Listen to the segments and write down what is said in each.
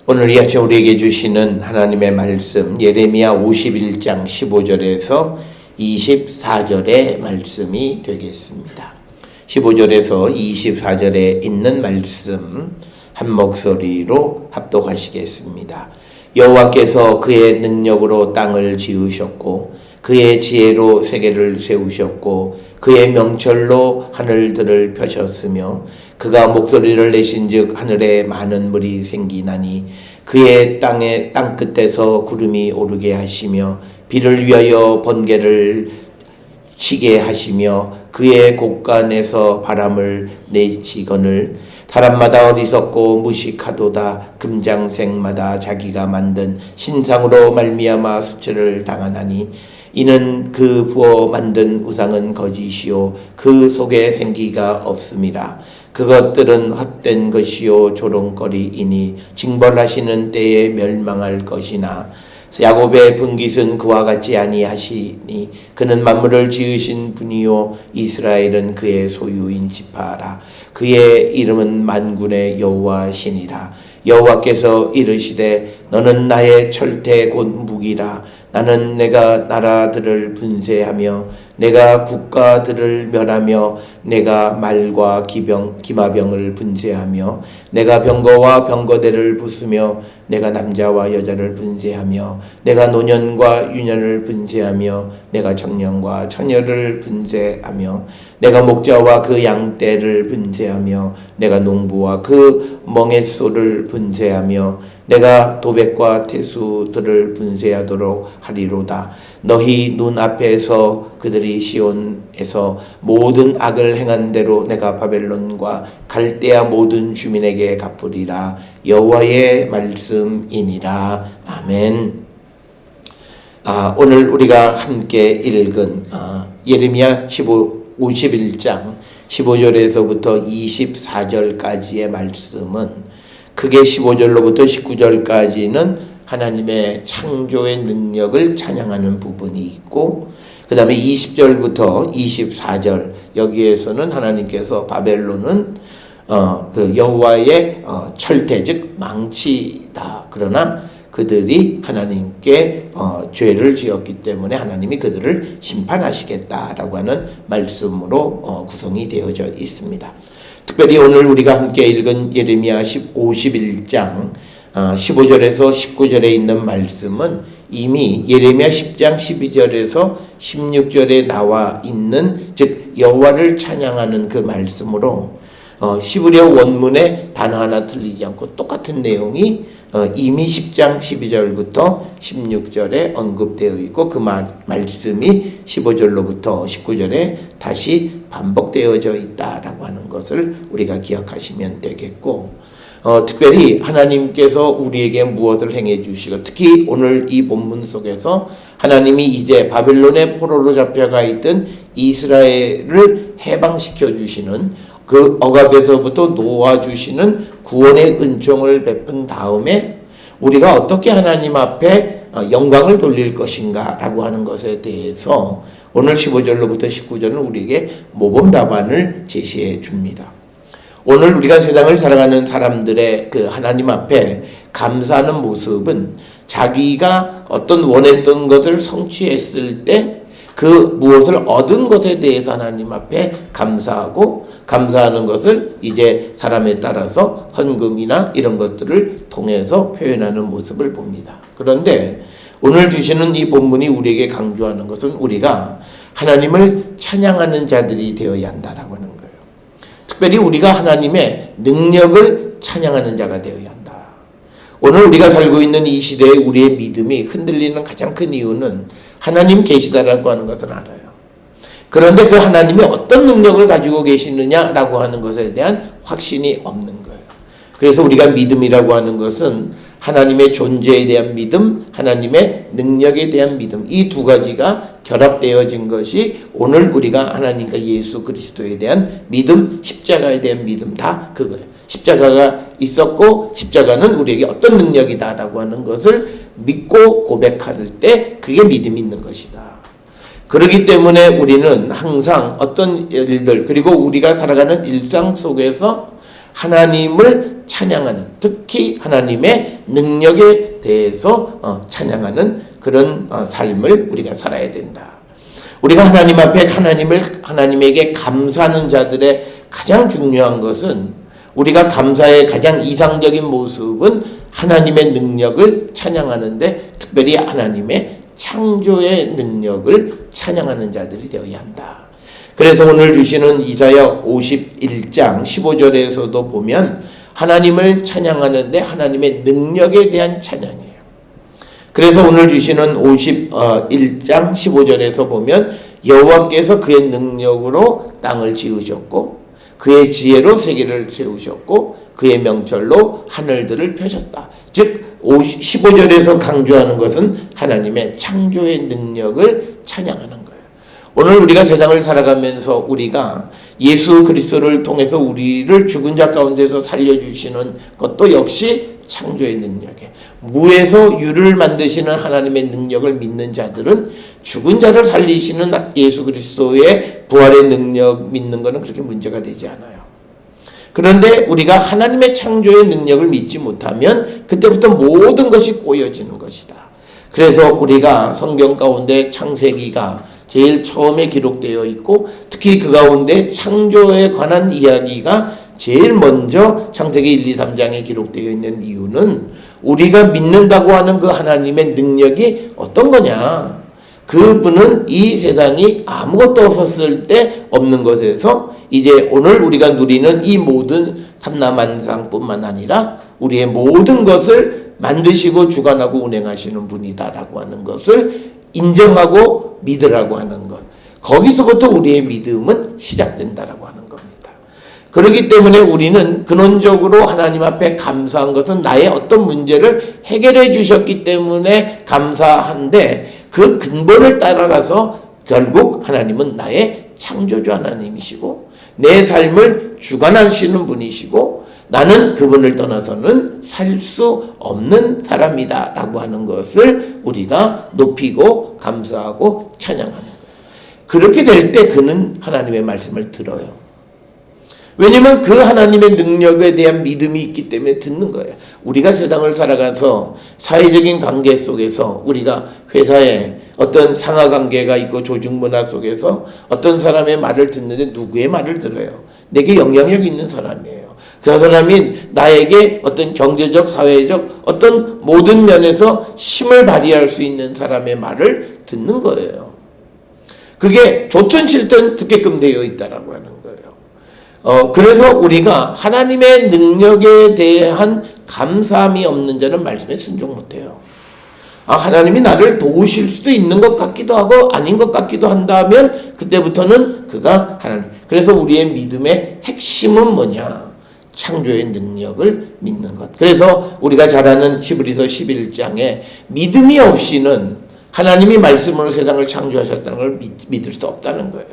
오늘 이 아침 우리에게 주시는 하나님의 말씀 예레미야 51장 15절에서 24절의 말씀이 되겠습니다. 15절에서 24절에 있는 말씀 한 목소리로 합독하시겠습니다. 여호와께서 그의 능력으로 땅을 지으셨고 그의 지혜로 세계를 세우셨고 그의 명철로 하늘들을 펴셨으며 그가 목소리를 내신즉 하늘에 많은 물이 생기나니 그의 땅 끝에서 구름이 오르게 하시며 비를 위하여 번개를 치게 하시며 그의 곳간에서 바람을 내시거늘 사람마다 어리석고 무식하도다. 금장색마다 자기가 만든 신상으로 말미암아 수치를 당하나니 이는 그 부어 만든 우상은 거짓이요 그 속에 생기가 없음이라. 그것들은 헛된 것이요 조롱거리이니 징벌하시는 때에 멸망할 것이나 야곱의 분깃은 그와 같지 아니하시니 그는 만물을 지으신 분이요 이스라엘은 그의 소유인 지파라. 그의 이름은 만군의 여호와시니라. 여호와께서 이르시되 너는 나의 철퇴 곧 무기라. 나는 내가 나라들을 분쇄하며 내가 국가들을 멸하며 내가 말과 기마병을 분쇄하며 내가 병거와 병거대를 부수며 내가 남자와 여자를 분쇄하며 내가 노년과 유년을 분쇄하며 내가 청년과 처녀를 분쇄하며 내가 목자와 그 양떼를 분쇄하며 내가 농부와 그 멍에소를 분쇄하며 내가 도백과 태수들을 분쇄하도록 하리로다. 너희 눈앞에서 그들이 시온에서 모든 악을 행한 대로 내가 바벨론과 갈대아 모든 주민에게 갚으리라. 여호와의 말씀이니라. 아멘. 오늘 우리가 함께 읽은 예레미야 51장 15절에서부터 24절까지의 말씀은 크게 15절로부터 19절까지는 하나님의 창조의 능력을 찬양하는 부분이 있고 그 다음에 20절부터 24절 여기에서는 하나님께서 바벨론은 그 여호와의 철퇴 즉 망치다. 그러나 그들이 하나님께 죄를 지었기 때문에 하나님이 그들을 심판하시겠다라고 하는 말씀으로 구성이 되어져 있습니다. 특별히 오늘 우리가 함께 읽은 예레미야 51장 15절에서 19절에 있는 말씀은 이미 예레미야 10장 12절에서 16절에 나와 있는 즉 여호와를 찬양하는 그 말씀으로 시브리어 원문에 단어 하나 틀리지 않고 똑같은 내용이 이미 10장 12절부터 16절에 언급되어 있고 그 말씀이 15절로부터 19절에 다시 반복되어져 있다라고 하는 것을 우리가 기억하시면 되겠고 특별히 하나님께서 우리에게 무엇을 행해 주시고 특히 오늘 이 본문 속에서 하나님이 이제 바벨론의 포로로 잡혀가 있던 이스라엘을 해방시켜 주시는 그 억압에서부터 놓아주시는 구원의 은총을 베푼 다음에 우리가 어떻게 하나님 앞에 영광을 돌릴 것인가 라고 하는 것에 대해서 오늘 15절로부터 19절은 우리에게 모범 답안을 제시해 줍니다. 오늘 우리가 세상을 살아가는 사람들의 그 하나님 앞에 감사하는 모습은 자기가 어떤 원했던 것을 성취했을 때 그 무엇을 얻은 것에 대해서 하나님 앞에 감사하고 감사하는 것을 이제 사람에 따라서 헌금이나 이런 것들을 통해서 표현하는 모습을 봅니다. 그런데 오늘 주시는 이 본문이 우리에게 강조하는 것은 우리가 하나님을 찬양하는 자들이 되어야 한다라고 하는 거예요. 특별히 우리가 하나님의 능력을 찬양하는 자가 되어야 한다. 오늘 우리가 살고 있는 이 시대에 우리의 믿음이 흔들리는 가장 큰 이유는 하나님 계시다라고 하는 것을 알아요. 그런데 그 하나님이 어떤 능력을 가지고 계시느냐라고 하는 것에 대한 확신이 없는 거예요. 그래서 우리가 믿음이라고 하는 것은 하나님의 존재에 대한 믿음, 하나님의 능력에 대한 믿음 이 두 가지가 결합되어진 것이 오늘 우리가 하나님과 예수 그리스도에 대한 믿음, 십자가에 대한 믿음 다 그거예요. 십자가가 있었고 십자가는 우리에게 어떤 능력이다라고 하는 것을 믿고 고백할 때 그게 믿음이 있는 것이다. 그렇기 때문에 우리는 항상 어떤 일들 그리고 우리가 살아가는 일상 속에서 하나님을 찬양하는, 특히 하나님의 능력에 대해서 찬양하는 그런 삶을 우리가 살아야 된다. 우리가 하나님 앞에 하나님에게 감사하는 자들의 가장 중요한 것은, 우리가 감사의 가장 이상적인 모습은 하나님의 능력을 찬양하는데, 특별히 하나님의 창조의 능력을 찬양하는 자들이 되어야 한다. 그래서 오늘 주시는 이사야 51장 15절에서도 보면 하나님을 찬양하는데 하나님의 능력에 대한 찬양이에요. 그래서 오늘 주시는 51장 15절에서 보면 여호와께서 그의 능력으로 땅을 지으셨고 그의 지혜로 세계를 세우셨고 그의 명철로 하늘들을 펴셨다. 즉 15절에서 강조하는 것은 하나님의 창조의 능력을 찬양하는 거예요. 오늘 우리가 세상을 살아가면서 우리가 예수 그리스도를 통해서 우리를 죽은 자 가운데서 살려주시는 것도 역시 창조의 능력이에요. 무에서 유를 만드시는 하나님의 능력을 믿는 자들은 죽은 자를 살리시는 예수 그리스도의 부활의 능력 믿는 것은 그렇게 문제가 되지 않아요. 그런데 우리가 하나님의 창조의 능력을 믿지 못하면 그때부터 모든 것이 꼬여지는 것이다. 그래서 우리가 성경 가운데 창세기가 제일 처음에 기록되어 있고 특히 그 가운데 창조에 관한 이야기가 제일 먼저 창세기 1, 2, 3장에 기록되어 있는 이유는 우리가 믿는다고 하는 그 하나님의 능력이 어떤 거냐. 그분은 이 세상이 아무것도 없었을 때 없는 것에서 이제 오늘 우리가 누리는 이 모든 삼라만상뿐만 아니라 우리의 모든 것을 만드시고 주관하고 운행하시는 분이다라고 하는 것을 인정하고 믿으라고 하는 것. 거기서부터 우리의 믿음은 시작된다라고 하는 겁니다. 그렇기 때문에 우리는 근원적으로 하나님 앞에 감사한 것은 나의 어떤 문제를 해결해 주셨기 때문에 감사한데 그 근본을 따라가서 결국 하나님은 나의 창조주 하나님이시고 내 삶을 주관하시는 분이시고 나는 그분을 떠나서는 살 수 없는 사람이다 라고 하는 것을 우리가 높이고 감사하고 찬양하는 거예요. 그렇게 될 때 그는 하나님의 말씀을 들어요. 왜냐하면 그 하나님의 능력에 대한 믿음이 있기 때문에 듣는 거예요. 우리가 세상을 살아가서 사회적인 관계 속에서 우리가 회사에 어떤 상하관계가 있고 조직문화 속에서 어떤 사람의 말을 듣는데 누구의 말을 들어요? 내게 영향력 있는 사람이에요. 그 사람이 나에게 어떤 경제적, 사회적 어떤 모든 면에서 힘을 발휘할 수 있는 사람의 말을 듣는 거예요. 그게 좋든 싫든 듣게끔 되어 있다라고 하는 거예요. 그래서 우리가 하나님의 능력에 대한 감사함이 없는 자는 말씀에 순종 못해요. 하나님이 나를 도우실 수도 있는 것 같기도 하고 아닌 것 같기도 한다면 그때부터는 그가 하나님. 그래서 우리의 믿음의 핵심은 뭐냐? 창조의 능력을 믿는 것. 그래서 우리가 잘 아는 히브리서 11장에 믿음이 없이는 하나님이 말씀으로 세상을 창조하셨다는 걸 믿을 수 없다는 거예요.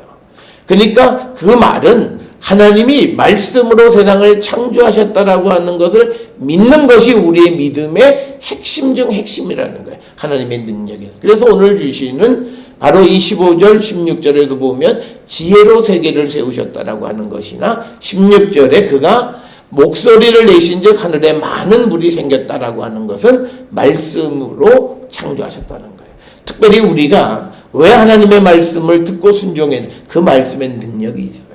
그러니까 그 말은 하나님이 말씀으로 세상을 창조하셨다라고 하는 것을 믿는 것이 우리의 믿음의 핵심 중 핵심이라는 거예요. 하나님의 능력이. 그래서 오늘 주시는 바로 이 15절 16절에도 보면 지혜로 세계를 세우셨다라고 하는 것이나 16절에 그가 목소리를 내신 즉 하늘에 많은 물이 생겼다라고 하는 것은 말씀으로 창조하셨다는 거예요. 특별히 우리가 왜 하나님의 말씀을 듣고 순종해? 그 말씀에 능력이 있어요.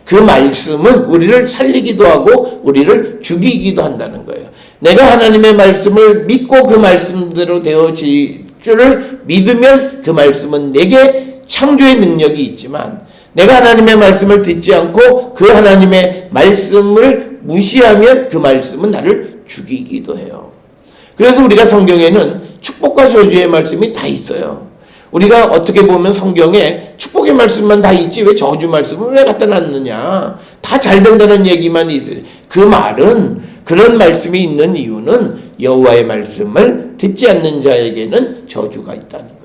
그 말씀은 우리를 살리기도 하고 우리를 죽이기도 한다는 거예요. 내가 하나님의 말씀을 믿고 그 말씀대로 되어질 줄을 믿으면 그 말씀은 내게 창조의 능력이 있지만 내가 하나님의 말씀을 듣지 않고 그 하나님의 말씀을 무시하면 그 말씀은 나를 죽이기도 해요. 그래서 우리가 성경에는 축복과 저주의 말씀이 다 있어요. 우리가 어떻게 보면 성경에 축복의 말씀만 다 있지 왜 저주 말씀을 왜 갖다 놨느냐. 다 잘 된다는 얘기만 있어요. 그 말은 그런 말씀이 있는 이유는 여호와의 말씀을 듣지 않는 자에게는 저주가 있다는 거예요.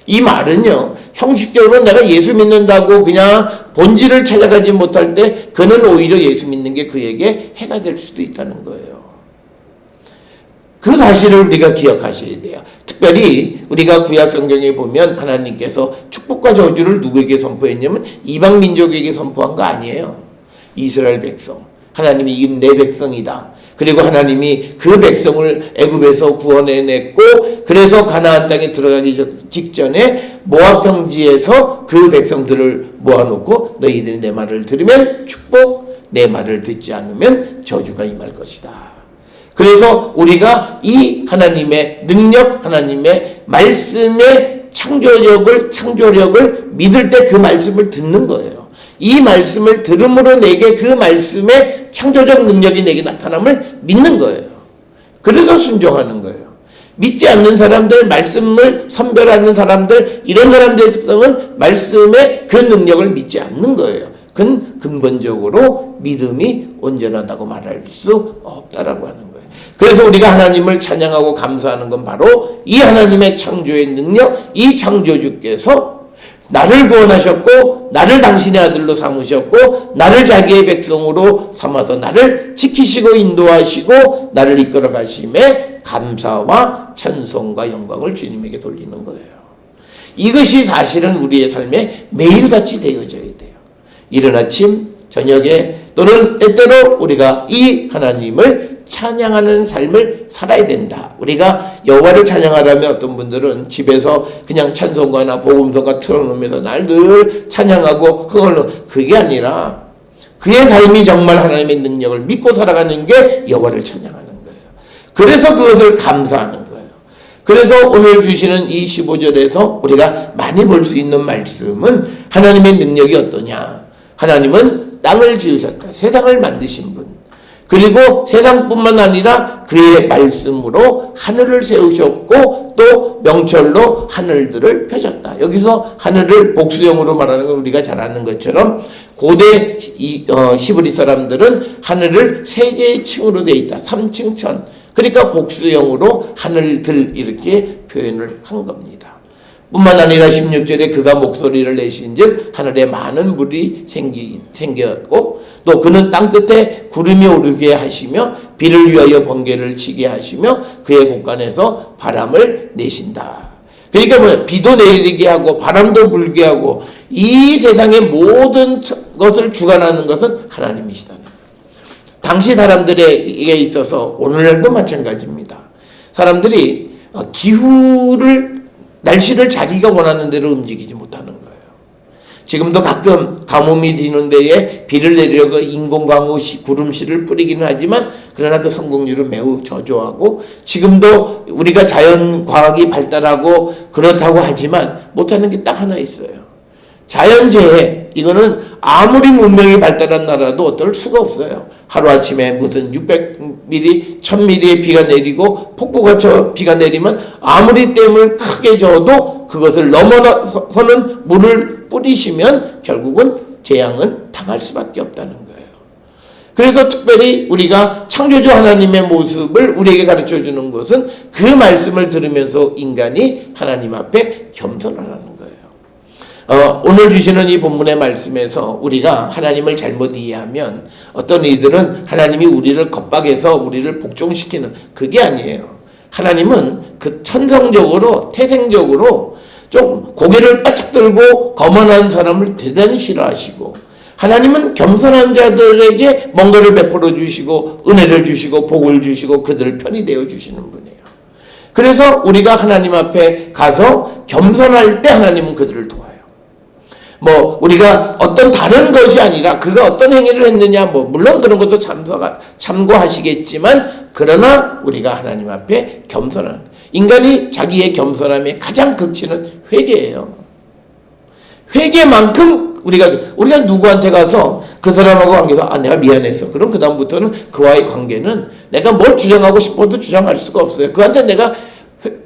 이 말은요, 형식적으로 내가 예수 믿는다고 그냥 본질을 찾아가지 못할 때 그는 오히려 예수 믿는 게 그에게 해가 될 수도 있다는 거예요. 그 사실을 우리가 기억하셔야 돼요. 특별히 우리가 구약 성경에 보면 하나님께서 축복과 저주를 누구에게 선포했냐면 이방 민족에게 선포한 거 아니에요. 이스라엘 백성. 하나님이 이 내 백성이다. 그리고 하나님이 그 백성을 애굽에서 구원해냈고 그래서 가나안 땅에 들어가기 직전에 모압 평지에서 그 백성들을 모아놓고 너희들이 내 말을 들으면 축복, 내 말을 듣지 않으면 저주가 임할 것이다. 그래서 우리가 이 하나님의 능력, 하나님의 말씀의 창조력을 믿을 때 그 말씀을 듣는 거예요. 이 말씀을 들음으로 내게 그 말씀의 창조적 능력이 내게 나타남을 믿는 거예요. 그래서 순종하는 거예요. 믿지 않는 사람들, 말씀을 선별하는 사람들, 이런 사람들의 특성은 말씀의 그 능력을 믿지 않는 거예요. 그건 근본적으로 믿음이 온전하다고 말할 수 없다라고 하는 거예요. 그래서 우리가 하나님을 찬양하고 감사하는 건 바로 이 하나님의 창조의 능력, 이 창조주께서 나를 구원하셨고 나를 당신의 아들로 삼으셨고 나를 자기의 백성으로 삼아서 나를 지키시고 인도하시고 나를 이끌어 가심에 감사와 찬송과 영광을 주님에게 돌리는 거예요. 이것이 사실은 우리의 삶에 매일같이 되어져야 돼요. 이른 아침, 저녁에 또는 때때로 우리가 이 하나님을 찬양하는 삶을 살아야 된다. 우리가 여호와를 찬양하려면 어떤 분들은 집에서 그냥 찬송가나 복음성가 틀어놓으면서 날 늘 찬양하고 그걸로, 그게 아니라 그의 삶이 정말 하나님의 능력을 믿고 살아가는 게 여호와를 찬양하는 거예요. 그래서 그것을 감사하는 거예요. 그래서 오늘 주시는 이 15절에서 우리가 많이 볼 수 있는 말씀은 하나님의 능력이 어떠냐. 하나님은 땅을 지으셨다. 세상을 만드신 분. 그리고 세상뿐만 아니라 그의 말씀으로 하늘을 세우셨고 또 명철로 하늘들을 펴셨다. 여기서 하늘을 복수형으로 말하는 건 우리가 잘 아는 것처럼 고대 히브리 사람들은 하늘을 세 개의 층으로 되어 있다. 3층 천. 그러니까 복수형으로 하늘들 이렇게 표현을 한 겁니다. 뿐만 아니라 16절에 그가 목소리를 내신즉 하늘에 많은 물이 생겼고 또 그는 땅끝에 구름이 오르게 하시며 비를 위하여 번개를 치게 하시며 그의 곳간에서 바람을 내신다. 그러니까 뭐야? 비도 내리게 하고 바람도 불게 하고 이 세상의 모든 것을 주관하는 것은 하나님이시다. 당시 사람들에게 있어서 오늘날도 마찬가지입니다. 사람들이 날씨를 자기가 원하는 대로 움직이지 못하는 거예요. 지금도 가끔 가뭄이 드는 데에 비를 내리려고 인공강우 구름씨를 뿌리기는 하지만 그러나 그 성공률은 매우 저조하고 지금도 우리가 자연과학이 발달하고 그렇다고 하지만 못하는 게 딱 하나 있어요. 자연재해, 이거는 아무리 문명이 발달한 나라도 어떨 수가 없어요. 하루아침에 무슨 600mm, 1000mm의 비가 내리고 폭포가 쳐 비가 내리면 아무리 댐을 크게 저어도 그것을 넘어서는 물을 뿌리시면 결국은 재앙은 당할 수밖에 없다는 거예요. 그래서 특별히 우리가 창조주 하나님의 모습을 우리에게 가르쳐주는 것은 그 말씀을 들으면서 인간이 하나님 앞에 겸손하라는 거예요. 오늘 주시는 이 본문의 말씀에서 우리가 하나님을 잘못 이해하면 어떤 이들은 하나님이 우리를 겁박해서 우리를 복종시키는, 그게 아니에요. 하나님은 그 천성적으로 태생적으로 좀 고개를 바짝 들고 거만한 사람을 대단히 싫어하시고 하나님은 겸손한 자들에게 뭔가를 베풀어 주시고 은혜를 주시고 복을 주시고 그들을 편히 되어 주시는 분이에요. 그래서 우리가 하나님 앞에 가서 겸손할 때 하나님은 그들을 도와요. 우리가 어떤 다른 것이 아니라 그가 어떤 행위를 했느냐, 물론 그런 것도 참고하시겠지만, 그러나 우리가 하나님 앞에 겸손한, 인간이 자기의 겸손함의 가장 극치는 회개예요. 회개만큼 우리가 누구한테 가서 그 사람하고 관계에서 내가 미안했어. 그럼 그다음부터는 그와의 관계는 내가 뭘 주장하고 싶어도 주장할 수가 없어요. 그한테 내가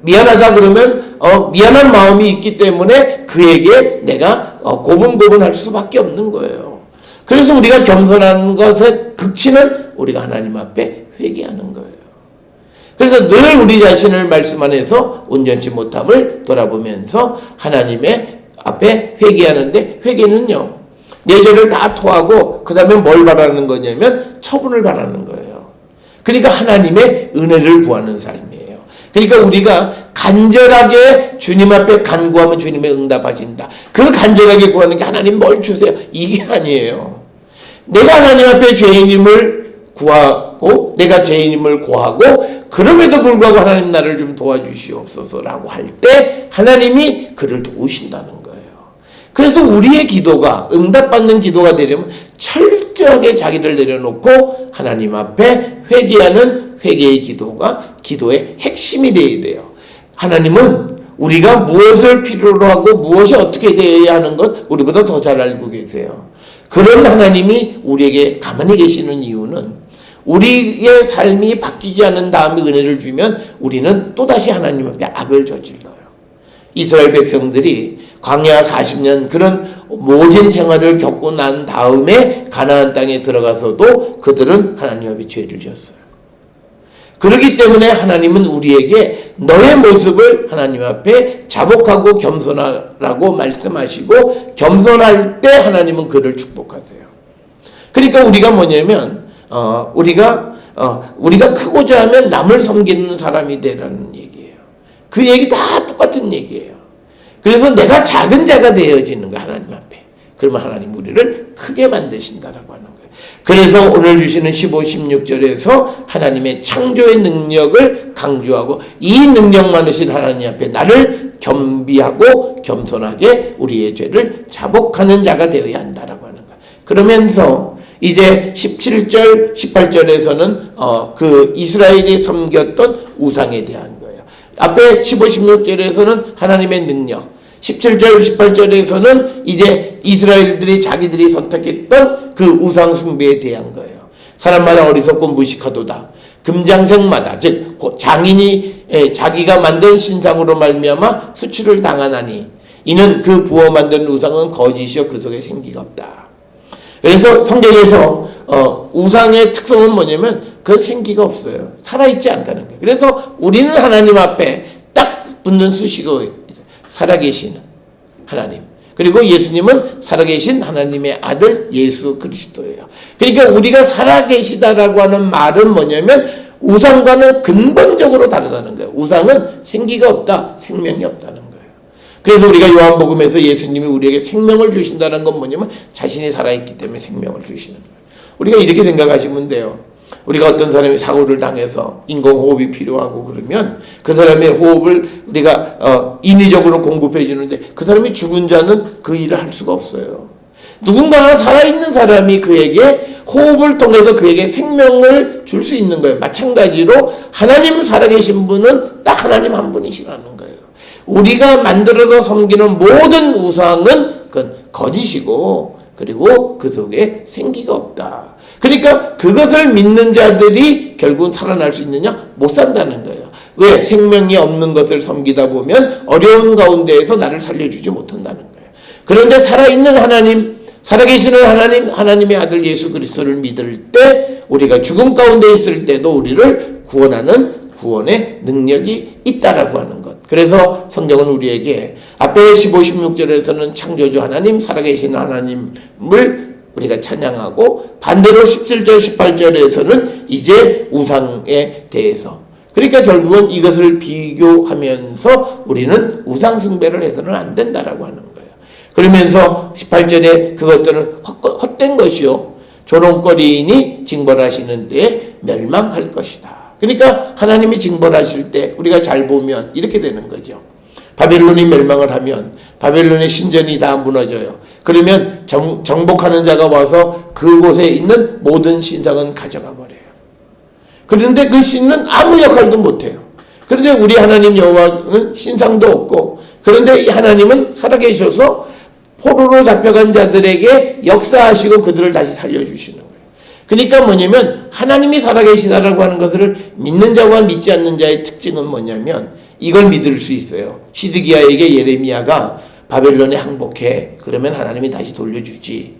미안하다 그러면 미안한 마음이 있기 때문에 그에게 내가 고분고분할 수밖에 없는 거예요. 그래서 우리가 겸손한 것의 극치는 우리가 하나님 앞에 회개하는 거예요. 그래서 늘 우리 자신을 말씀 안에서 온전치 못함을 돌아보면서 하나님의 앞에 회개하는데, 회개는요 내 죄를 다 토하고 그 다음에 뭘 바라는 거냐면 처분을 바라는 거예요. 그러니까 하나님의 은혜를 구하는 삶이에요. 그러니까 우리가 간절하게 주님 앞에 간구하면 주님의 응답하신다. 그 간절하게 구하는 게 하나님 뭘 주세요, 이게 아니에요. 내가 하나님 앞에 죄인임을 구하고 내가 죄인임을 고하고 그럼에도 불구하고 하나님 나를 좀 도와주시옵소서라고 할 때 하나님이 그를 도우신다는 거예요. 그래서 우리의 기도가 응답받는 기도가 되려면 철저하게 자기를 내려놓고 하나님 앞에 회개하는 회개의 기도가 기도의 핵심이 되어야 돼요. 하나님은 우리가 무엇을 필요로 하고 무엇이 어떻게 되어야 하는 것 우리보다 더 잘 알고 계세요. 그런 하나님이 우리에게 가만히 계시는 이유는 우리의 삶이 바뀌지 않은 다음에 은혜를 주면 우리는 또다시 하나님 앞에 악을 저질러요. 이스라엘 백성들이 광야 40년 그런 모진 생활을 겪고 난 다음에 가나안 땅에 들어가서도 그들은 하나님 앞에 죄를 지었어요. 그렇기 때문에 하나님은 우리에게 너의 모습을 하나님 앞에 자복하고 겸손하라고 말씀하시고 겸손할 때 하나님은 그를 축복하세요. 그러니까 우리가 뭐냐면 우리가 크고자 하면 남을 섬기는 사람이 되라는 얘기예요. 그 얘기 다 똑같은 얘기예요. 그래서 내가 작은 자가 되어지는 거야 하나님 앞에. 그러면 하나님 우리를 크게 만드신다라고 하는 거예요. 그래서 오늘 주시는 15, 16절에서 하나님의 창조의 능력을 강조하고 이 능력 많으신 하나님 앞에 나를 겸비하고 겸손하게 우리의 죄를 자복하는 자가 되어야 한다라고 하는 거예요. 그러면서 이제 17절, 18절에서는 그 이스라엘이 섬겼던 우상에 대한 거예요. 앞에 15, 16절에서는 하나님의 능력, 17절, 18절에서는 이제 이스라엘들이 자기들이 선택했던 그 우상 숭배에 대한 거예요. 사람마다 어리석고 무식하도다. 금장색마다 즉 장인이 자기가 만든 신상으로 말미암아 수치를 당하나니 이는 그 부어 만든 우상은 거짓이요 그 속에 생기가 없다. 그래서 성경에서 우상의 특성은 뭐냐면 그건 생기가 없어요. 살아있지 않다는 거예요. 그래서 우리는 하나님 앞에 딱 붙는 수식어 살아계신 하나님 그리고 예수님은 살아계신 하나님의 아들 예수 그리스도예요. 그러니까 우리가 살아계시다라고 하는 말은 뭐냐면 우상과는 근본적으로 다르다는 거예요. 우상은 생기가 없다, 생명이 없다는 거예요. 그래서 우리가 요한복음에서 예수님이 우리에게 생명을 주신다는 건 뭐냐면 자신이 살아있기 때문에 생명을 주시는 거예요. 우리가 이렇게 생각하시면 돼요. 우리가 어떤 사람이 사고를 당해서 인공호흡이 필요하고 그러면 그 사람의 호흡을 우리가 인위적으로 공급해 주는데 그 사람이 죽은 자는 그 일을 할 수가 없어요. 누군가가 살아있는 사람이 그에게 호흡을 통해서 그에게 생명을 줄 수 있는 거예요. 마찬가지로 하나님 살아계신 분은 딱 하나님 한 분이시라는 거예요. 우리가 만들어서 섬기는 모든 우상은 그건 거짓이고 그리고 그 속에 생기가 없다. 그러니까 그것을 믿는 자들이 결국은 살아날 수 있느냐? 못 산다는 거예요. 왜? 생명이 없는 것을 섬기다 보면 어려운 가운데에서 나를 살려주지 못한다는 거예요. 그런데 살아있는 하나님, 살아계시는 하나님, 하나님의 아들 예수 그리스도를 믿을 때 우리가 죽음 가운데 있을 때도 우리를 구원하는 구원의 능력이 있다라고 하는 것. 그래서 성경은 우리에게 앞에 15, 16절에서는 창조주 하나님, 살아계신 하나님을 우리가 찬양하고 반대로 17절, 18절에서는 이제 우상에 대해서 그러니까 결국은 이것을 비교하면서 우리는 우상 숭배를 해서는 안 된다라고 하는 거예요. 그러면서 18절에 그것들은 헛된 것이요 조롱거리이니 징벌하시는 때에 멸망할 것이다. 그러니까 하나님이 징벌하실 때 우리가 잘 보면 이렇게 되는 거죠. 바벨론이 멸망을 하면 바벨론의 신전이 다 무너져요. 그러면 정복하는 자가 와서 그곳에 있는 모든 신상은 가져가 버려요. 그런데 그 신은 아무 역할도 못해요. 그런데 우리 하나님 여호와는 신상도 없고 그런데 이 하나님은 살아계셔서 포로로 잡혀간 자들에게 역사하시고 그들을 다시 살려주시는 거예요. 그러니까 뭐냐면 하나님이 살아계시다라고 하는 것을 믿는 자와 믿지 않는 자의 특징은 뭐냐면 이걸 믿을 수 있어요. 시드기야에게 예레미야가 바벨론에 항복해. 그러면 하나님이 다시 돌려주지.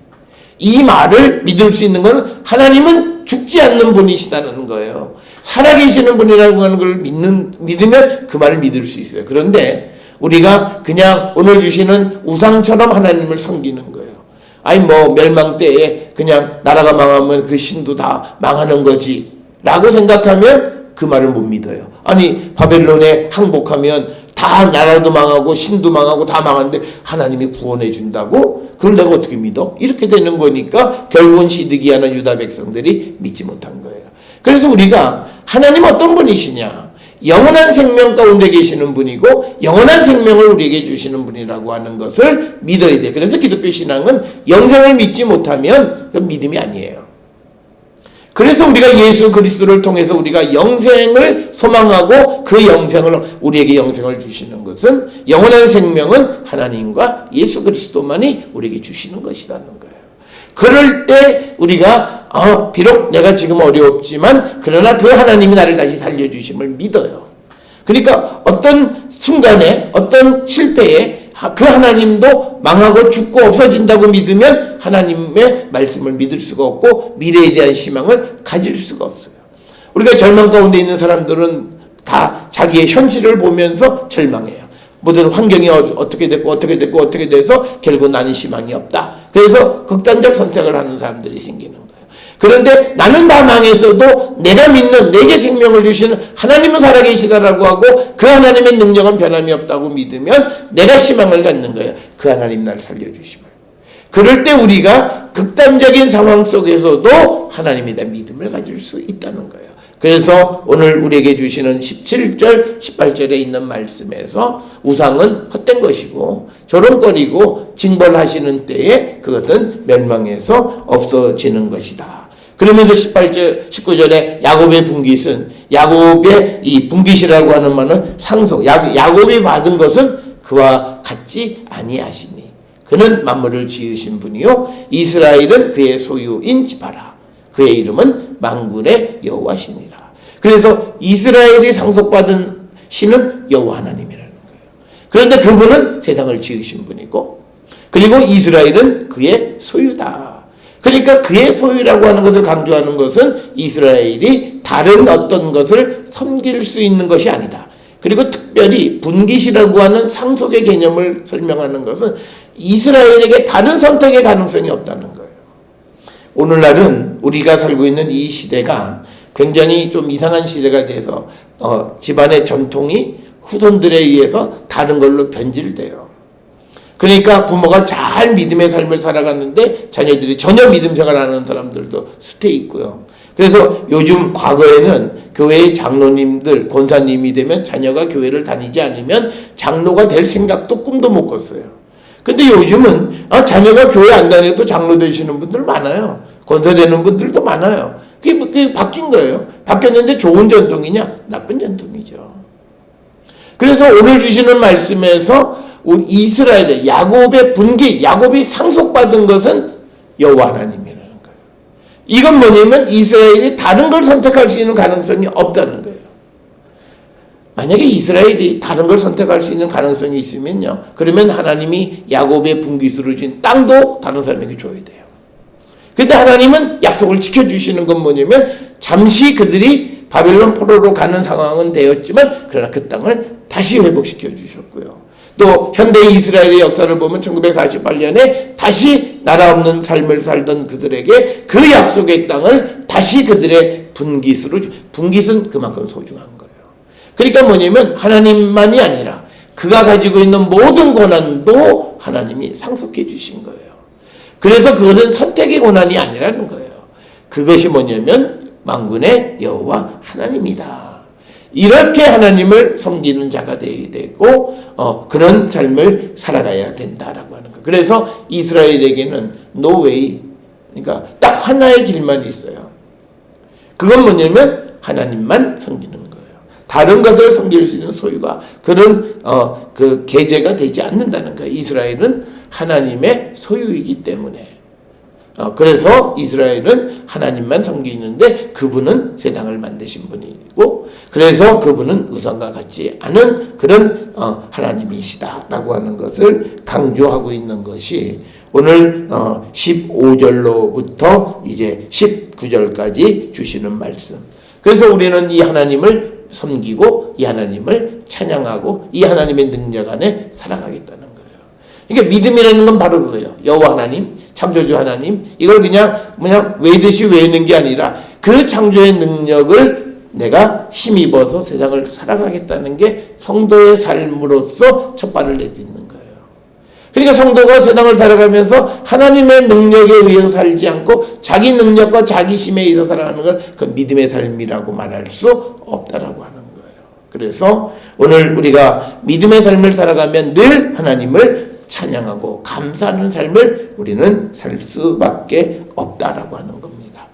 이 말을 믿을 수 있는 것은 하나님은 죽지 않는 분이시다는 거예요. 살아계시는 분이라고 하는 걸 믿으면 그 말을 믿을 수 있어요. 그런데 우리가 그냥 오늘 주시는 우상처럼 하나님을 섬기는 거예요. 아니 멸망 때에 그냥 나라가 망하면 그 신도 다 망하는 거지 라고 생각하면 그 말을 못 믿어요. 아니 바벨론에 항복하면 다 다 나라도 망하고 신도 망하고 다 망하는데 하나님이 구원해 준다고? 그걸 내가 어떻게 믿어? 이렇게 되는 거니까 결국은 시드기야나 유다 백성들이 믿지 못한 거예요. 그래서 우리가 하나님 어떤 분이시냐? 영원한 생명 가운데 계시는 분이고 영원한 생명을 우리에게 주시는 분이라고 하는 것을 믿어야 돼. 그래서 기독교 신앙은 영생을 믿지 못하면 그건 믿음이 아니에요. 그래서 우리가 예수 그리스도를 통해서 우리가 영생을 소망하고 그 영생을 우리에게 영생을 주시는 것은 영원한 생명은 하나님과 예수 그리스도만이 우리에게 주시는 것이라는 거예요. 그럴 때 우리가 비록 내가 지금 어렵지만 그러나 그 하나님이 나를 다시 살려주심을 믿어요. 그러니까 어떤 순간에 어떤 실패에 그 하나님도 망하고 죽고 없어진다고 믿으면 하나님의 말씀을 믿을 수가 없고 미래에 대한 희망을 가질 수가 없어요. 우리가 절망 가운데 있는 사람들은 다 자기의 현실을 보면서 절망해요. 모든 환경이 어떻게 돼서 결국 나는 희망이 없다. 그래서 극단적 선택을 하는 사람들이 생기는 거예요. 그런데 나는 다 망했어도 내가 믿는 내게 생명을 주시는 하나님은 살아계시다라고 하고 그 하나님의 능력은 변함이 없다고 믿으면 내가 희망을 갖는 거예요. 그 하나님 날 살려주심을. 그럴 때 우리가 극단적인 상황 속에서도 하나님에 대한 믿음을 가질 수 있다는 거예요. 그래서 오늘 우리에게 주시는 17절, 18절에 있는 말씀에서 우상은 헛된 것이고 조롱거리고 징벌하시는 때에 그것은 멸망해서 없어지는 것이다. 그러면서 18절, 19절에 야곱의 분깃은 야곱의 이 분깃이라고 하는 말은 상속. 야곱이 받은 것은 그와 같지 아니하시니 그는 만물을 지으신 분이요 이스라엘은 그의 소유인 지파라. 그의 이름은 만군의 여호와시니라. 그래서 이스라엘이 상속받은 신은 여호와 하나님이라는 거예요. 그런데 그분은 세상을 지으신 분이고 그리고 이스라엘은 그의 소유다. 그러니까 그의 소유라고 하는 것을 강조하는 것은 이스라엘이 다른 어떤 것을 섬길 수 있는 것이 아니다. 그리고 특별히 분깃이라고 하는 상속의 개념을 설명하는 것은 이스라엘에게 다른 선택의 가능성이 없다는 거예요. 오늘날은 우리가 살고 있는 이 시대가 굉장히 좀 이상한 시대가 돼서 집안의 전통이 후손들에 의해서 다른 걸로 변질돼요. 그러니까 부모가 잘 믿음의 삶을 살아갔는데 자녀들이 전혀 믿음 생활 안 하는 사람들도 숱해 있고요. 그래서 요즘 과거에는 교회의 장로님들, 권사님이 되면 자녀가 교회를 다니지 않으면 장로가 될 생각도 꿈도 못 꿨어요. 근데 요즘은 자녀가 교회 안 다녀도 장로 되시는 분들 많아요. 권사 되는 분들도 많아요. 그게 바뀐 거예요. 바뀌었는데 좋은 전통이냐? 나쁜 전통이죠. 그래서 오늘 주시는 말씀에서 우리 이스라엘의 야곱의 분깃, 야곱이 상속받은 것은 여호와 하나님이라는 거예요. 이건 뭐냐면 이스라엘이 다른 걸 선택할 수 있는 가능성이 없다는 거예요. 만약에 이스라엘이 다른 걸 선택할 수 있는 가능성이 있으면요. 그러면 하나님이 야곱의 분깃으로 준 땅도 다른 사람에게 줘야 돼요. 근데 하나님은 약속을 지켜주시는 건 뭐냐면 잠시 그들이 바벨론 포로로 가는 상황은 되었지만 그러나 그 땅을 다시 회복시켜 주셨고요. 또 현대 이스라엘의 역사를 보면 1948년에 다시 나라 없는 삶을 살던 그들에게 그 약속의 땅을 다시 그들의 분깃으로 분깃은 그만큼 소중한 거예요. 그러니까 뭐냐면 하나님만이 아니라 그가 가지고 있는 모든 권한도 하나님이 상속해 주신 거예요. 그래서 그것은 선택의 권한이 아니라는 거예요. 그것이 뭐냐면 만군의 여호와 하나님이다. 이렇게 하나님을 섬기는 자가 되어야 되고 그런 삶을 살아가야 된다라고 하는 거예요. 그래서 이스라엘에게는 no way, 그러니까 딱 하나의 길만 있어요. 그건 뭐냐면 하나님만 섬기는 거예요. 다른 것을 섬길 수 있는 소유가 그런 그 계제가 되지 않는다는 거예요. 이스라엘은 하나님의 소유이기 때문에. 그래서 이스라엘은 하나님만 섬기는데 그분은 세상을 만드신 분이고 그래서 그분은 우상과 같지 않은 그런 하나님이시다라고 하는 것을 강조하고 있는 것이 오늘 15절로부터 이제 19절까지 주시는 말씀. 그래서 우리는 이 하나님을 섬기고 이 하나님을 찬양하고 이 하나님의 능력 안에 살아가겠다는 거예요. 그러니까 믿음이라는 건 바로 그거예요. 여호와 하나님, 창조주 하나님, 이걸 그냥 외듯이 외는 게 아니라 그 창조의 능력을 내가 힘입어서 세상을 살아가겠다는 게 성도의 삶으로서 첫 발을 내딛는 거예요. 그러니까 성도가 세상을 살아가면서 하나님의 능력에 의해서 살지 않고 자기 능력과 자기 힘에 의해서 살아가는 걸 그 믿음의 삶이라고 말할 수 없다라고 하는 거예요. 그래서 오늘 우리가 믿음의 삶을 살아가면 늘 하나님을 찬양하고 감사하는 삶을 우리는 살 수밖에 없다라고 하는 겁니다.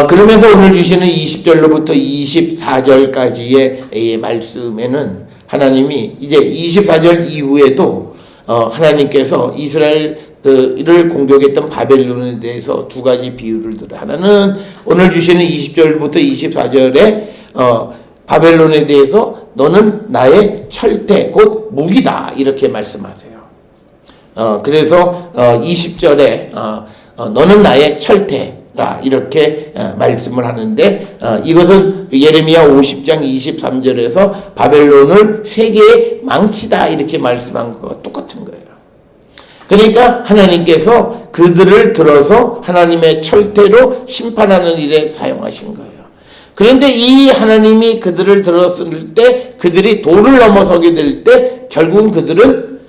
그러면서 오늘 주시는 20절로부터 24절까지의 말씀에는 하나님이 이제 24절 이후에도 하나님께서 이스라엘을 공격했던 바벨론에 대해서 두 가지 비유를 들어요. 하나는 오늘 주시는 20절부터 24절에 바벨론에 대해서 너는 나의 철퇴 곧 무기다 이렇게 말씀하세요. 그래서 20절에 너는 나의 철퇴라 이렇게 말씀을 하는데 이것은 예레미야 50장 23절에서 바벨론을 세계의 망치다 이렇게 말씀한 것과 똑같은 거예요. 그러니까 하나님께서 그들을 들어서 하나님의 철퇴로 심판하는 일에 사용하신 거예요. 그런데 이 하나님이 그들을 들었을 때 그들이 도를 넘어서게 될 때 결국은 그들은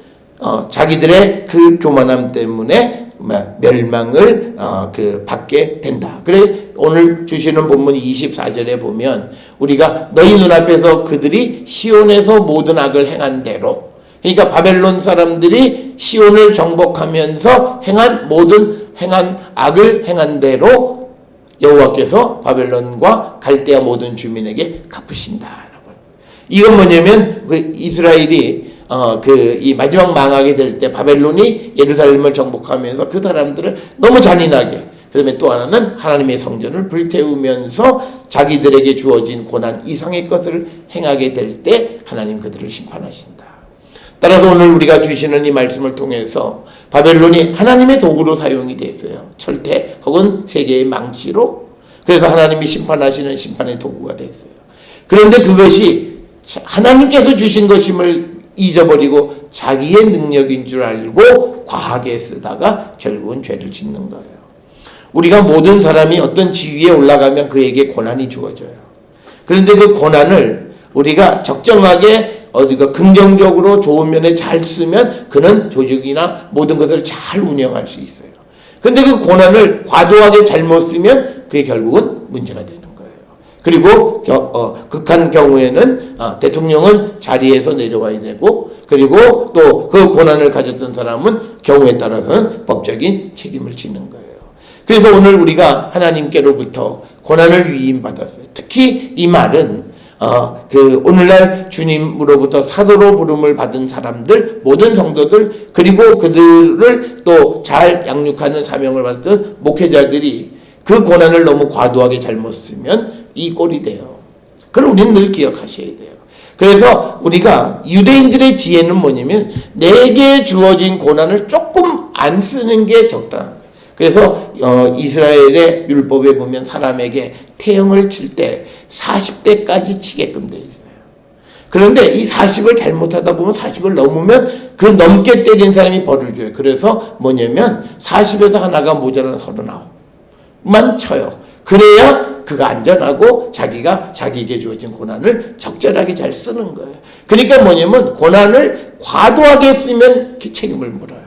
자기들의 그 교만함 때문에 멸망을 받게 된다. 그래 오늘 주시는 본문 24절에 보면 우리가 너희 눈앞에서 그들이 시온에서 모든 악을 행한 대로, 그러니까 바벨론 사람들이 시온을 정복하면서 행한 악을 행한 대로 여호와께서 바벨론과 갈대아 모든 주민에게 갚으신다. 이건 뭐냐면 이스라엘이 이 마지막 망하게 될 때 바벨론이 예루살렘을 정복하면서 그 사람들을 너무 잔인하게, 그다음에 또 하나는 하나님의 성전을 불태우면서 자기들에게 주어진 고난 이상의 것을 행하게 될 때 하나님 그들을 심판하신다. 따라서 오늘 우리가 주시는 이 말씀을 통해서 바벨론이 하나님의 도구로 사용이 됐어요. 철퇴 혹은 세계의 망치로. 그래서 하나님이 심판하시는 심판의 도구가 됐어요. 그런데 그것이 하나님께서 주신 것임을 잊어버리고 자기의 능력인 줄 알고 과하게 쓰다가 결국은 죄를 짓는 거예요. 우리가 모든 사람이 어떤 지위에 올라가면 그에게 고난이 주어져요. 그런데 그 고난을 우리가 적정하게 어디가 긍정적으로 좋은 면에 잘 쓰면 그는 조직이나 모든 것을 잘 운영할 수 있어요. 근데 그 고난을 과도하게 잘못 쓰면 그게 결국은 문제가 되는 거예요. 그리고 극한 경우에는 대통령은 자리에서 내려와야 되고, 그리고 또 그 고난을 가졌던 사람은 경우에 따라서는 법적인 책임을 지는 거예요. 그래서 오늘 우리가 하나님께로부터 고난을 위임받았어요. 특히 이 말은 오늘날 주님으로부터 사도로 부름을 받은 사람들, 모든 성도들, 그리고 그들을 또 잘 양육하는 사명을 받은 목회자들이 그 고난을 너무 과도하게 잘못 쓰면 이 꼴이 돼요. 그걸 우리는 늘 기억하셔야 돼요. 그래서 우리가 유대인들의 지혜는 뭐냐면 내게 주어진 고난을 조금 안 쓰는 게 적당한 거예요. 그래서 이스라엘의 율법에 보면 사람에게 태형을 칠 때 40대까지 치게끔 되어 있어요. 그런데 이 40을 잘못하다 보면 40을 넘으면 그 넘게 때린 사람이 벌을 줘요. 그래서 뭐냐면 40에서 하나가 모자란 39만 쳐요. 그래야 그가 안전하고 자기가 자기에게 주어진 고난을 적절하게 잘 쓰는 거예요. 그러니까 뭐냐면 고난을 과도하게 쓰면 책임을 물어요.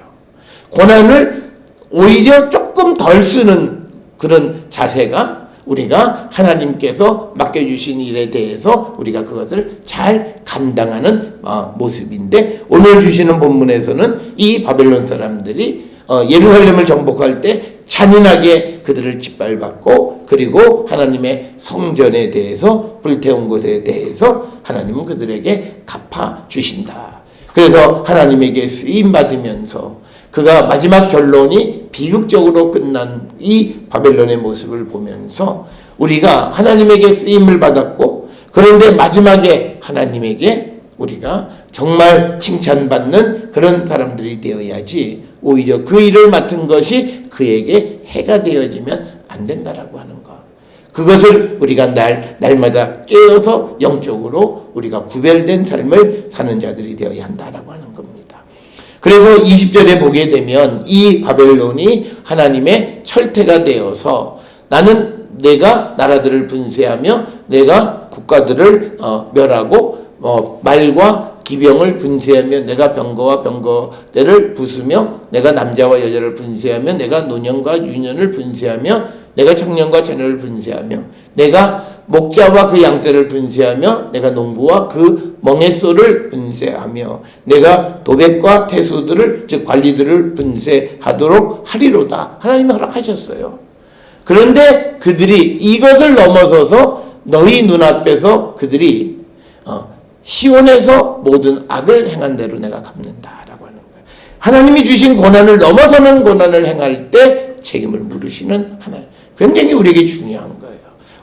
고난을 오히려 조금 덜 쓰는 그런 자세가 우리가 하나님께서 맡겨주신 일에 대해서 우리가 그것을 잘 감당하는 모습인데, 오늘 주시는 본문에서는 이 바벨론 사람들이 예루살렘을 정복할 때 잔인하게 그들을 짓밟았고, 그리고 하나님의 성전에 대해서 불태운 것에 대해서 하나님은 그들에게 갚아주신다. 그래서 하나님에게 쓰임받으면서 그가 마지막 결론이 비극적으로 끝난 이 바벨론의 모습을 보면서 우리가 하나님에게 쓰임을 받았고, 그런데 마지막에 하나님에게 우리가 정말 칭찬받는 그런 사람들이 되어야지, 오히려 그 일을 맡은 것이 그에게 해가 되어지면 안 된다라고 하는 것. 그것을 우리가 날마다 깨어서 영적으로 우리가 구별된 삶을 사는 자들이 되어야 한다라고 하는 겁니다. 그래서 20절에 보게 되면 이 바벨론이 하나님의 철퇴가 되어서 나는 내가 나라들을 분쇄하며 내가 국가들을 멸하고 말과 기병을 분쇄하며 내가 병거와 병거대를 부수며 내가 남자와 여자를 분쇄하며 내가 노년과 유년을 분쇄하며 내가 청년과 처녀를 분쇄하며 내가 목자와 그 양떼를 분쇄하며 내가 농부와 그 멍에소를 분쇄하며 내가 도백과 태수들을 즉 관리들을 분쇄하도록 하리로다. 하나님이 허락하셨어요. 그런데 그들이 이것을 넘어서서 너희 눈앞에서 그들이 시온에서 모든 악을 행한 대로 내가 갚는다라고 하는 거예요. 하나님이 주신 고난을 넘어서는 고난을 행할 때 책임을 물으시는 하나님. 굉장히 우리에게 중요한 거예요.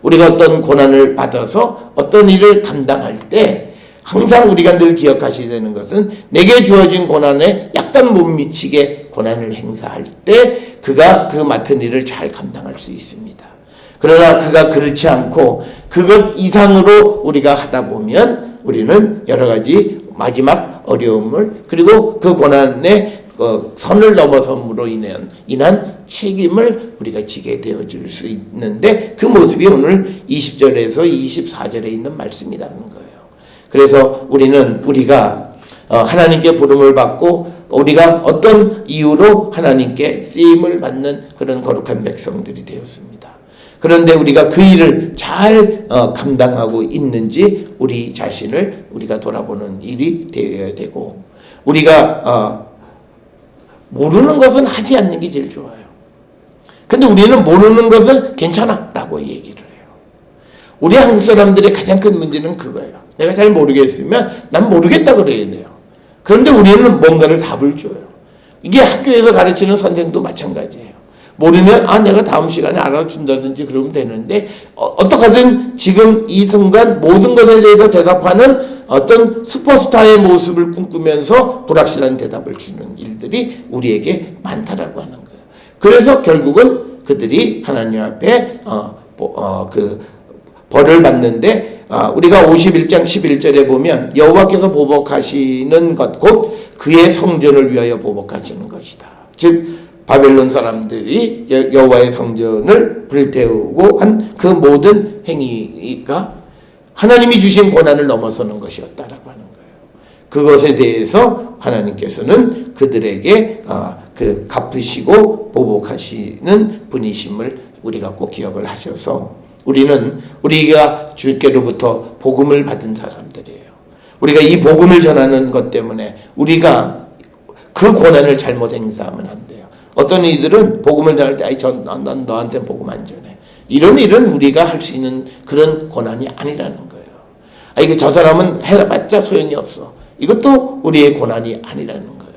우리가 어떤 고난을 받아서 어떤 일을 감당할 때 항상 우리가 늘 기억하셔야 되는 것은 내게 주어진 고난에 약간 못 미치게 고난을 행사할 때 그가 그 맡은 일을 잘 감당할 수 있습니다. 그러나 그가 그렇지 않고 그것 이상으로 우리가 하다 보면 우리는 여러 가지 마지막 어려움을 그리고 그 고난의 선을 넘어섬으로 인한 책임을 우리가 지게 되어질 수 있는데 그 모습이 오늘 20절에서 24절에 있는 말씀이라는 거예요. 그래서 우리가 하나님께 부름을 받고 우리가 어떤 이유로 하나님께 쓰임을 받는 그런 거룩한 백성들이 되었습니다. 그런데 우리가 그 일을 잘 감당하고 있는지 우리 자신을 우리가 돌아보는 일이 되어야 되고 우리가 모르는 것은 하지 않는 게 제일 좋아요. 근데 우리는 모르는 것은 괜찮아 라고 얘기를 해요. 우리 한국 사람들의 가장 큰 문제는 그거예요. 내가 잘 모르겠으면 난 모르겠다 그래야 돼요. 그런데 우리는 뭔가를 답을 줘요. 이게 학교에서 가르치는 선생도 마찬가지예요. 모르면 내가 다음 시간에 알아준다든지 그러면 되는데 어떡하든 지금 이 순간 모든 것에 대해서 대답하는 어떤 슈퍼스타의 모습을 꿈꾸면서 불확실한 대답을 주는 일들이 우리에게 많다라고 하는 거예요. 그래서 결국은 그들이 하나님 앞에 그 벌을 받는데 우리가 51장 11절에 보면 여호와께서 보복하시는 것 곧 그의 성전을 위하여 보복하시는 것이다. 즉 바벨론 사람들이 여호와의 성전을 불태우고 한 그 모든 행위가 하나님이 주신 고난을 넘어서는 것이었다라고 하는 거예요. 그것에 대해서 하나님께서는 그들에게 그 갚으시고 보복하시는 분이심을 우리가 꼭 기억을 하셔서 우리가 주께로부터 복음을 받은 사람들이에요. 우리가 이 복음을 전하는 것 때문에 우리가 그 고난을 잘못 행사하면 안 돼요. 어떤 이들은 복음을 전할 때 난 너한테 복음 안 전해. 이런 일은 우리가 할 수 있는 그런 고난이 아니라는 거예요. 이게 저 사람은 해봤자 소용이 없어. 이것도 우리의 고난이 아니라는 거예요.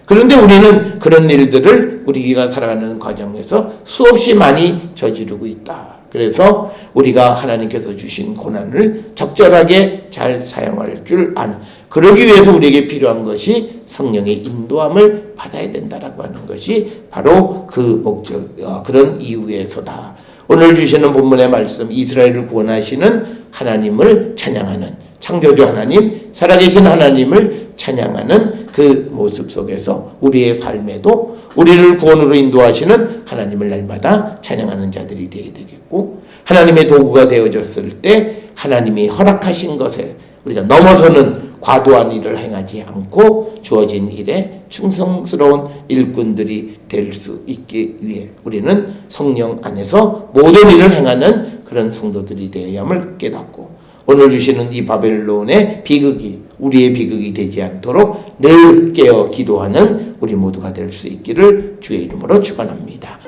그런데 우리는 그런 일들을 우리가 살아가는 과정에서 수없이 많이 저지르고 있다. 그래서 우리가 하나님께서 주신 고난을 적절하게 잘 사용할 줄 아는, 그러기 위해서 우리에게 필요한 것이 성령의 인도함을 받아야 된다라고 하는 것이 바로 그 목적, 그런 이유에서다. 오늘 주시는 본문의 말씀, 이스라엘을 구원하시는 하나님을 찬양하는, 창조주 하나님, 살아계신 하나님을 찬양하는 그 모습 속에서 우리의 삶에도 우리를 구원으로 인도하시는 하나님을 날마다 찬양하는 자들이 되어야 되겠고, 하나님의 도구가 되어졌을 때 하나님이 허락하신 것에 우리가 넘어서는 과도한 일을 행하지 않고 주어진 일에 충성스러운 일꾼들이 될 수 있기 위해 우리는 성령 안에서 모든 일을 행하는 그런 성도들이 되어야 함을 깨닫고, 오늘 주시는 이 바벨론의 비극이 우리의 비극이 되지 않도록 늘 깨어 기도하는 우리 모두가 될 수 있기를 주의 이름으로 축원합니다.